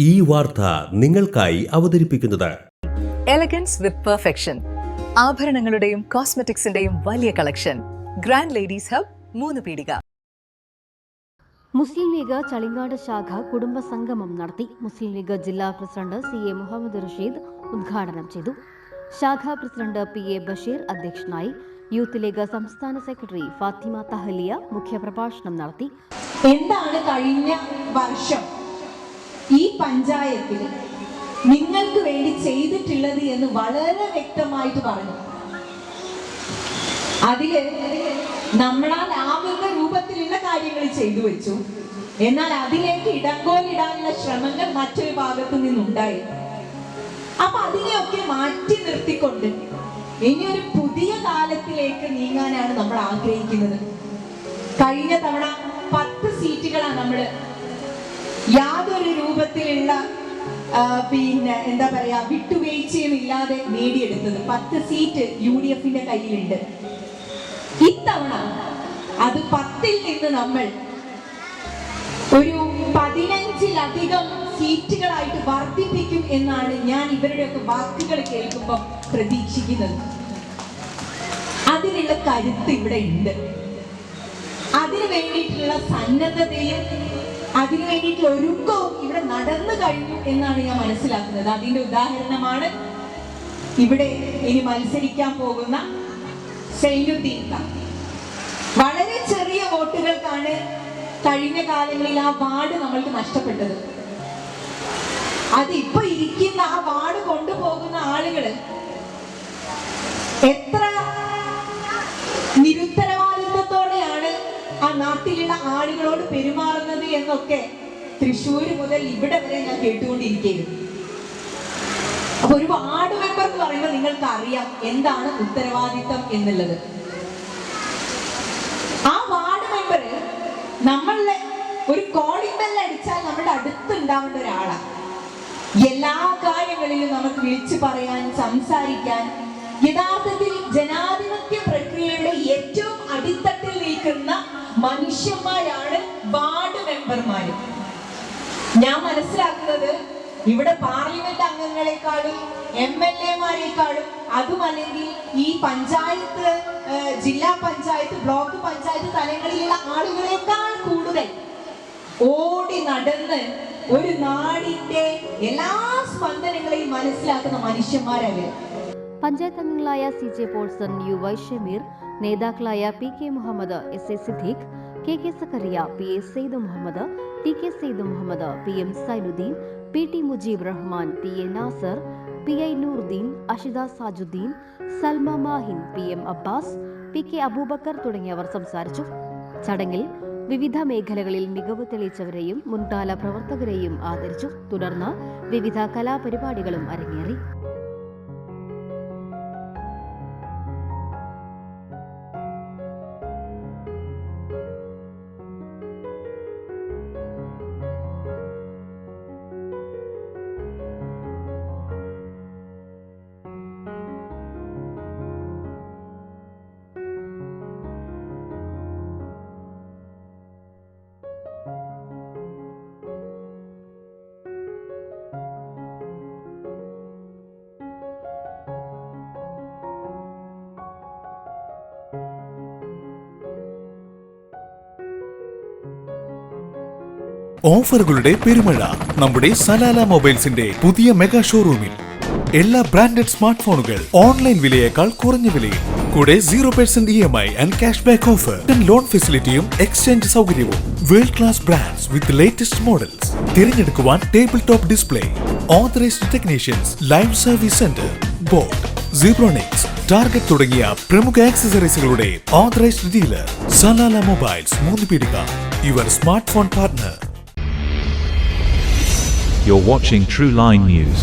ഈ വാർത്ത നിങ്ങൾക്കായി അവതരിപ്പിക്കുന്നത് എലഗൻസ് വിത്ത് പെർഫെക്ഷൻ, ആഭരണങ്ങളുടെയും കോസ്മെറ്റിക്സിന്റെയും വലിയ കളക്ഷൻ. ഗ്രാൻഡ് ലേഡീസ് ഹബ്, 3 പീടിക. മുസ്ലിം ലീഗ് ചളിങ്ങാട് ശാഖ കുടുംബ സംഗമം നടത്തി. മുസ്ലിം ലീഗ് ജില്ലാ പ്രസിഡന്റ് CA മുഹമ്മദ് റഷീദ് ഉദ്ഘാടനം ചെയ്തു. ശാഖാ പ്രസിഡന്റ് PA ബഷീർ അധ്യക്ഷനായി. യൂത്ത് ലീഗ് സംസ്ഥാന സെക്രട്ടറി ഫാത്തിമ തഹലിയ മുഖ്യപ്രഭാഷണം നടത്തി. എന്താണ് കഴിഞ്ഞ വർഷം ഈ പഞ്ചായത്തിൽ നിങ്ങൾക്ക് വേണ്ടി ചെയ്തിട്ടുള്ളത് എന്ന് വളരെ വ്യക്തമായിട്ട് പറഞ്ഞു. അതില് നമ്മളാൽ ആവുന്ന രൂപത്തിലുള്ള കാര്യങ്ങൾ ചെയ്തു വെച്ചു. എന്നാൽ അതിലേക്ക് ഇടങ്കോലിടാനുള്ള ശ്രമങ്ങൾ മറ്റൊരു ഭാഗത്തു നിന്നുണ്ടായി. അപ്പൊ അതിനെയൊക്കെ മാറ്റി നിർത്തിക്കൊണ്ട് ഇനി ഒരു പുതിയ കാലത്തിലേക്ക് നീങ്ങാനാണ് നമ്മൾ ആഗ്രഹിക്കുന്നത്. കഴിഞ്ഞ തവണ 10 സീറ്റുകളാണ് നമ്മൾ യാതൊരു രൂപത്തിലുള്ള എന്താ പറയാ വിട്ടുവീഴ്ചയും ഇല്ലാതെ നേടിയെടുത്തത്. 10 സീറ്റ് UDFന്റെ കയ്യിലുണ്ട്. ഇത്തവണ അത് 10ൽ നിന്ന് നമ്മൾ ഒരു 15ലധികം സീറ്റുകളായിട്ട് വർദ്ധിപ്പിക്കും എന്നാണ് ഞാൻ ഇവരുടെയൊക്കെ വാക്കുകൾ കേൾക്കുമ്പോൾ പ്രതീക്ഷിക്കുന്നത്. അതിനുള്ള കരുത്ത് ഇവിടെ ഉണ്ട്. അതിനു വേണ്ടിയിട്ടുള്ള സന്നദ്ധതയും അതിനു വേണ്ടിയിട്ടുള്ള ഒരുക്കവും ഇവിടെ നടന്നു കഴിഞ്ഞു എന്നാണ് ഞാൻ മനസ്സിലാക്കുന്നത്. അതിന്റെ ഉദാഹരണമാണ് ഇവിടെ ഇനി മത്സരിക്കാൻ പോകുന്ന സൈനുദ്ദീൻ. വളരെ ചെറിയ വോട്ടുകൾക്കാണ് കഴിഞ്ഞ കാലങ്ങളിൽ ആ വാർഡ് നമ്മൾക്ക് നഷ്ടപ്പെട്ടത്. അതിപ്പോ ഇരിക്കുന്ന ആ വാർഡ് കൊണ്ടുപോകുന്ന ആളുകള് എത്ര നിരുത്തരവാദിത്വത്തോടെയാണ് ആ നാട്ടിലുള്ള ആളുകളോട് പെരുമാറുന്നത് എന്നൊക്കെ തൃശ്ശൂര് മുതൽ ഇവിടെ വരെ ഞാൻ കേട്ടുകൊണ്ടിരിക്കുകയായിരുന്നു. അപ്പൊ ഒരു വാർഡ് മെമ്പർ എന്ന് പറയുമ്പോൾ നിങ്ങൾക്ക് അറിയാം എന്താണ് ഉത്തരവാദിത്തം എന്നുള്ളത്. ആ വാർഡ് മെമ്പർ നമ്മളെ ഒരു കോളിംഗ് ബെൽ അടിച്ചാൽ നമ്മുടെ അടുത്ത് ഉണ്ടാവേണ്ട ഒരാളാണ്. എല്ലാ കാര്യങ്ങളിലും നമുക്ക് വിളിച്ചു പറയാൻ, സംസാരിക്കാൻ, യഥാർത്ഥത്തിൽ ജനാധിപത്യ പ്രക്രിയയുടെ ഏറ്റവും അടിത്തട്ടിൽ നിൽക്കുന്ന മനുഷ്യന്മാരാണ് വാർഡ് മെമ്പർമാര്. ഞാൻ മനസ്സിലാക്കുന്നത് ഇവിടെ പാർലമെന്റ് അംഗങ്ങളെക്കാളും MLA-മാരെക്കാളും അതുമല്ലെങ്കിൽ ഈ പഞ്ചായത്ത്, ജില്ലാ പഞ്ചായത്ത്, ബ്ലോക്ക് പഞ്ചായത്ത് തലങ്ങളിലുള്ള ആളുകളെക്കാൾ കൂടുതൽ ഓടി നടന്ന് ഒരു നാടിന്റെ എല്ലാ സ്പന്ദനങ്ങളെയും മനസ്സിലാക്കുന്ന മനുഷ്യന്മാരവര്. പഞ്ചായത്ത് അംഗങ്ങളായ CJ പോൾസൺ, UY ഷമീർ, നേതാക്കളായ PK Muhammad, SA Siddique, KK Sakkariya, PA Sayed Muhammad, TK Sayed Muhammad, PM Sainudheen, PT Mujeeb Rahman, PA Nasar, PI Nooruddeen, Ashida Sajudheen, Salma Mahin, PM Abbas, PK Aboobacker തുടങ്ങിയവർ സംസാരിച്ചു. ചടങ്ങിൽ വിവിധ മേഖലകളിൽ മികവ് തെളിയിച്ചവരെയും മുൻകാല പ്രവർത്തകരെയും ആദരിച്ചു. തുടർന്ന് വിവിധ കലാപരിപാടികളും അരങ്ങേറി. ഓഫറുകളുടെ പെരുമഴ നമ്മുടെ സലാല മൊബൈൽസിന്റെ പുതിയ മെഗാ ഷോറൂമിൽ. എല്ലാ ബ്രാൻഡഡ് സ്മാർട്ട് ഫോണുകൾ ഓൺലൈൻ വിലയേക്കാൾ കുറഞ്ഞ വിലയിൽ. കൂടെ 0% EMI and cash back offer, loan ഫെസിലിറ്റിയും എക്സ്ചേഞ്ച് സൗകര്യവും. World class brands with latest models. തിരഞ്ഞെടുക്കുവാൻ table top display, authorised technicians, live service centre, Boat, Zebronics, Target തുടങ്ങിയ പ്രമുഖ ആക്സസറീസുകളുടെ ഓതറൈസ്ഡ് ഡീലർ. സലാല മൊബൈൽസ്, 3 പീടിക, your smart phone partner. You're watching True Line News.